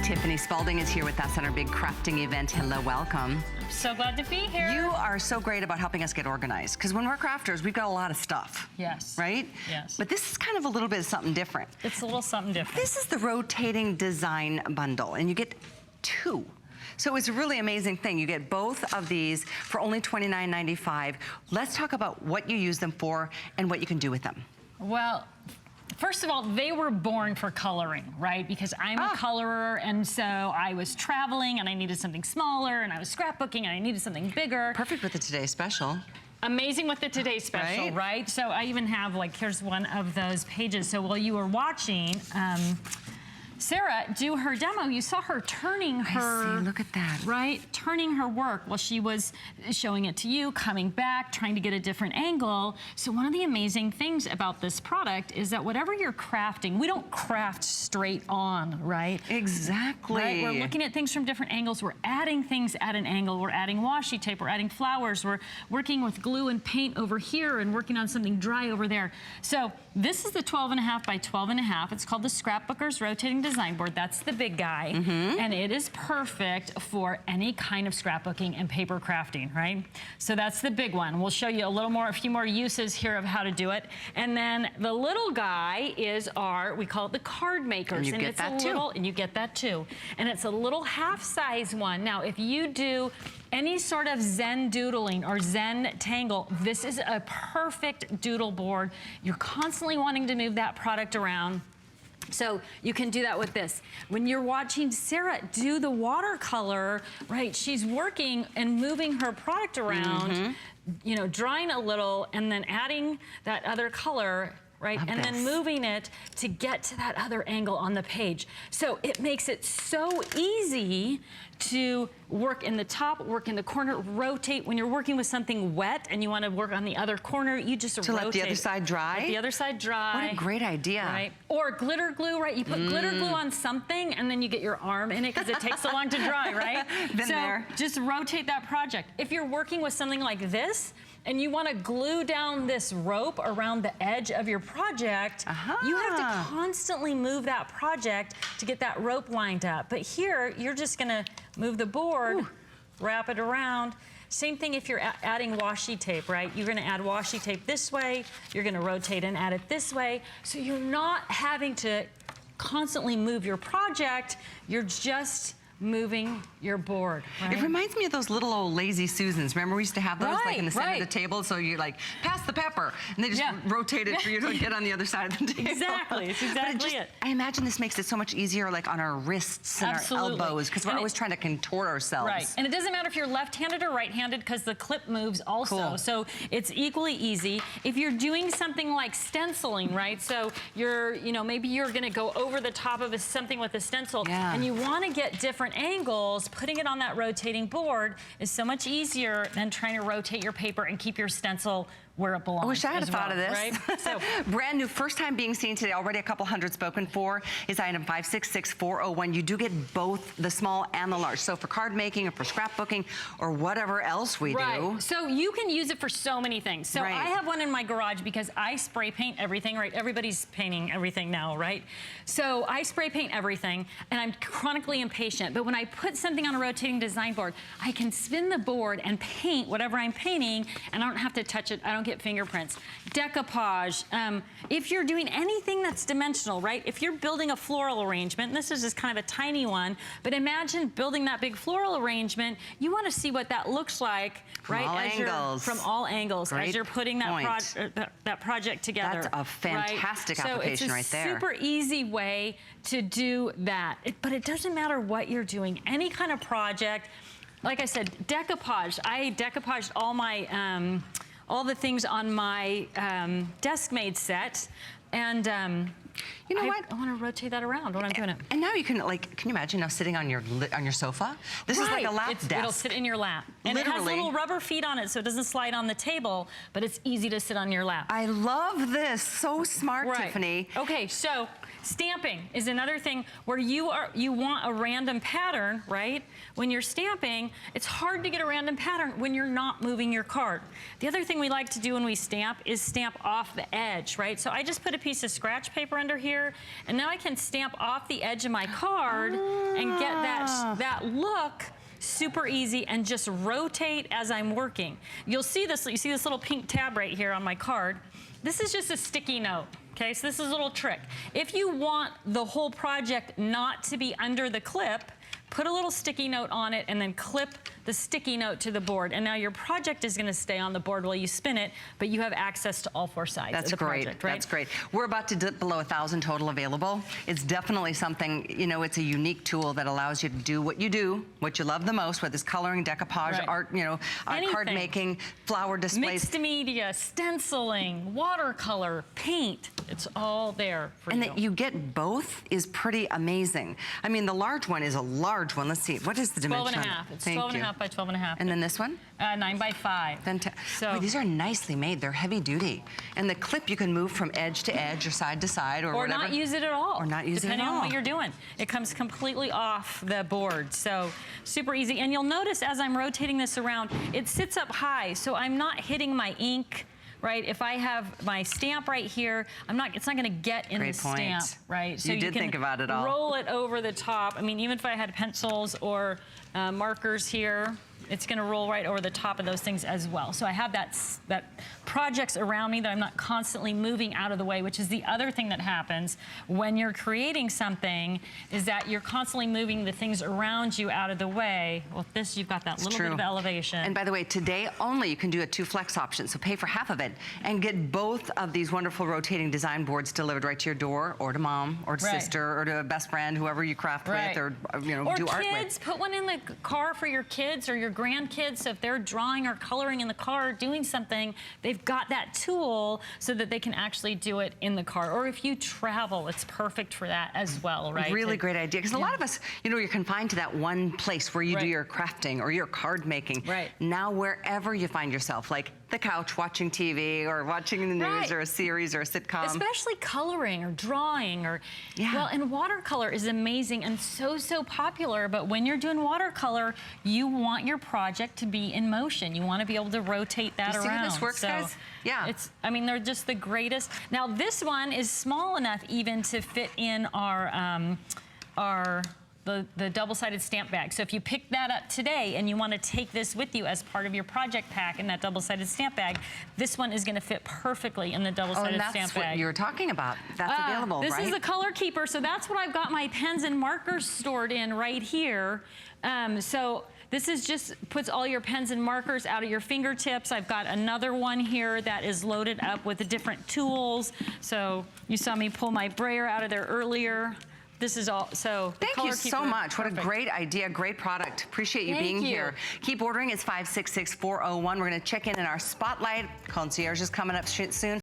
Tiffany Spalding is here with us on our big crafting event. Hello, welcome. I'm so glad to be here. You are so great about helping us get organized, because when we're crafters, we've got a lot of stuff. Yes. Right? Yes. But this is kind of a little bit of something different. It's a little something different. This is the rotating design bundle, and you get two. So it's a really amazing thing. You get both of these for only $29.95. Let's talk about what you use them for and what you can do with them. Well, first of all, they were born for coloring, right? Because I'm a colorer, and so I was traveling and I needed something smaller, and I was scrapbooking and I needed something bigger. Perfect with the Today Special. Amazing with the Today Special, right? So I even have, like, here's one of those pages. So while you were watching Sarah do her demo, you saw her turning her... I see, look at that. Right? Turning her work while she was showing it to you, coming back, trying to get a different angle. So one of the amazing things about this product is that whatever you're crafting, we don't craft straight on, right? Exactly. Right? We're looking at things from different angles. We're adding things at an angle. We're adding washi tape. We're adding flowers. We're working with glue and paint over here and working on something dry over there. So this is the 12.5 by 12.5. It's called the Scrapbooker's Rotating Design Board. That's the big guy. And it is perfect for any kind of scrapbooking and paper crafting, right? So that's the big one. We'll show you a few more uses here of how to do it. And then the little guy is we call it the card makers. And you get that too. And you get that too. And it's a little half-size one. Now, if you do any sort of Zen doodling or Zen tangle, this is a perfect doodle board. You're constantly wanting to move that product around. So you can do that with this. When you're watching Sarah do the watercolor, right, she's working and moving her product around, you know, drying a little and then adding that other color, right? And then moving it to get to that other angle on the page. So it makes it so easy to work in the top, work in the corner, rotate. When you're working with something wet and you want to work on the other corner, you just rotate. To let the other side dry? Let the other side dry. What a great idea. Right? Or glitter glue, right? You put glitter glue on something and then you get your arm in it because it takes so long to dry, right? Been there. Just rotate that project. If you're working with something like this, and you want to glue down this rope around the edge of your project, you have to constantly move that project to get that rope lined up. But here, you're just gonna move the board, wrap it around. Same thing if you're adding washi tape, right? You're gonna add washi tape this way, you're gonna rotate and add it this way, so you're not having to constantly move your project, you're just moving your board, right? It reminds me of those little old lazy Susans. Remember we used to have those like in the center of the table, so you like pass the pepper and they just rotate it for you to get on the other side of the table. Exactly, it's exactly it. I imagine this makes it so much easier like on our wrists and our elbows, because we're always trying to contort ourselves. Right, and it doesn't matter if you're left-handed or right-handed because the clip moves also. So it's equally easy. If you're doing something like stenciling, right? So you're, you know, maybe you're gonna go over the top of something with a stencil and you wanna get different angles, putting it on that rotating board is so much easier than trying to rotate your paper and keep your stencil where it belongs. I wish I had thought of this. Right? So, brand new, first time being seen today, already a couple hundred spoken for, is item 566401. You do get both the small and the large. So for card making or for scrapbooking or whatever else we do. So you can use it for so many things. So I have one in my garage because I spray paint everything, right? Everybody's painting everything now, right? So I spray paint everything and I'm chronically impatient. But when I put something on a rotating design board, I can spin the board and paint whatever I'm painting and I don't have to touch it. I don't get fingerprints. Decoupage. If you're doing anything that's dimensional, right? If you're building a floral arrangement, and this is just kind of a tiny one, but imagine building that big floral arrangement, you want to see what that looks like, right? From all angles, as you're putting that project together. That's a fantastic application right there. So it's a super easy way to do that. But it doesn't matter what you're doing, any kind of project. Like I said, decoupage. I decoupaged all my all the things on my desk-made set, and you know what? I want to rotate that around when I'm doing it. And now you can, like, can you imagine now sitting on your sofa? This is like a lap desk. It'll sit in your lap. And it has little rubber feet on it so it doesn't slide on the table, but it's easy to sit on your lap. I love this. So smart, Tiffany. Okay, so Stamping is another thing where you want a random pattern, right? When you're stamping, it's hard to get a random pattern when you're not moving your card. The other thing we like to do when we stamp is stamp off the edge, right? So I just put a piece of scratch paper under here, and now I can stamp off the edge of my card and get that look super easy, and just rotate as I'm working. You'll see this, you see this little pink tab right here on my card. This is just a sticky note. Okay, so this is a little trick. If you want the whole project not to be under the clip, put a little sticky note on it and then clip the sticky note to the board. And now your project is gonna stay on the board while you spin it, but you have access to all four sides of the project, right? That's great. We're about to dip below 1,000 total available. It's definitely something, you know, it's a unique tool that allows you to do, what you love the most, whether it's coloring, decoupage, Right. art, you know, card making, flower displays. Mixed media, stenciling, watercolor, paint. It's all there for you. And that you get both is pretty amazing. I mean, the large one is a large one. Let's see, what is the dimension? 12 and a half. It's 12 and a half by 12 and a half. And then this one? 9 by 5. So these are nicely made. They're heavy duty. And the clip you can move from edge to edge or side to side or whatever. Or not use it at all. Or not use it at all. Depending on what you're doing. It comes completely off the board. So super easy. And you'll notice as I'm rotating this around, it sits up high. So I'm not hitting my ink, right? If I have my stamp right here, it's not gonna get in the stamp, right? So you did think about it all. Roll it over the top. I mean, even if I had pencils or markers here, it's gonna roll right over the top of those things as well. So I have that projects around me that I'm not constantly moving out of the way, which is the other thing that happens when you're creating something, is that you're constantly moving the things around you out of the way. Well, this, you've got that little bit of elevation. And by the way, today only you can do a 2 flex option, so pay for half of it and get both of these wonderful rotating design boards delivered right to your door, or to mom, or to sister, or to a best friend, whoever you craft with, or do art with. Or kids, put one in the car for your kids or your grandkids, so if they're drawing or coloring in the car, doing something, they've got that tool so that they can actually do it in the car. Or if you travel, it's perfect for that as well, right? Really great idea, because a lot of us, you know, you're confined to that one place where you do your crafting or your card making. Now, wherever you find yourself, like the couch watching TV or watching the news or a series or a sitcom. Especially coloring or drawing or, well, and watercolor is amazing and so popular, but when you're doing watercolor, you want your project to be in motion. You want to be able to rotate that around. See how this works, guys? Yeah. I mean, they're just the greatest. Now, this one is small enough even to fit in the double-sided stamp bag. So if you pick that up today and you want to take this with you as part of your project pack in that double-sided stamp bag, this one is going to fit perfectly in the double-sided stamp bag. That's what you were talking about. That's available, right? This is the color keeper, so that's what I've got my pens and markers stored in right here. So this is just puts all your pens and markers out of your fingertips. I've got another one here that is loaded up with the different tools. So you saw me pull my brayer out of there earlier. This is all, so thank you so much. What a great idea, great product. Appreciate you being here. Keep ordering, it's 566-401. We're gonna check in our spotlight. Concierge is coming up soon.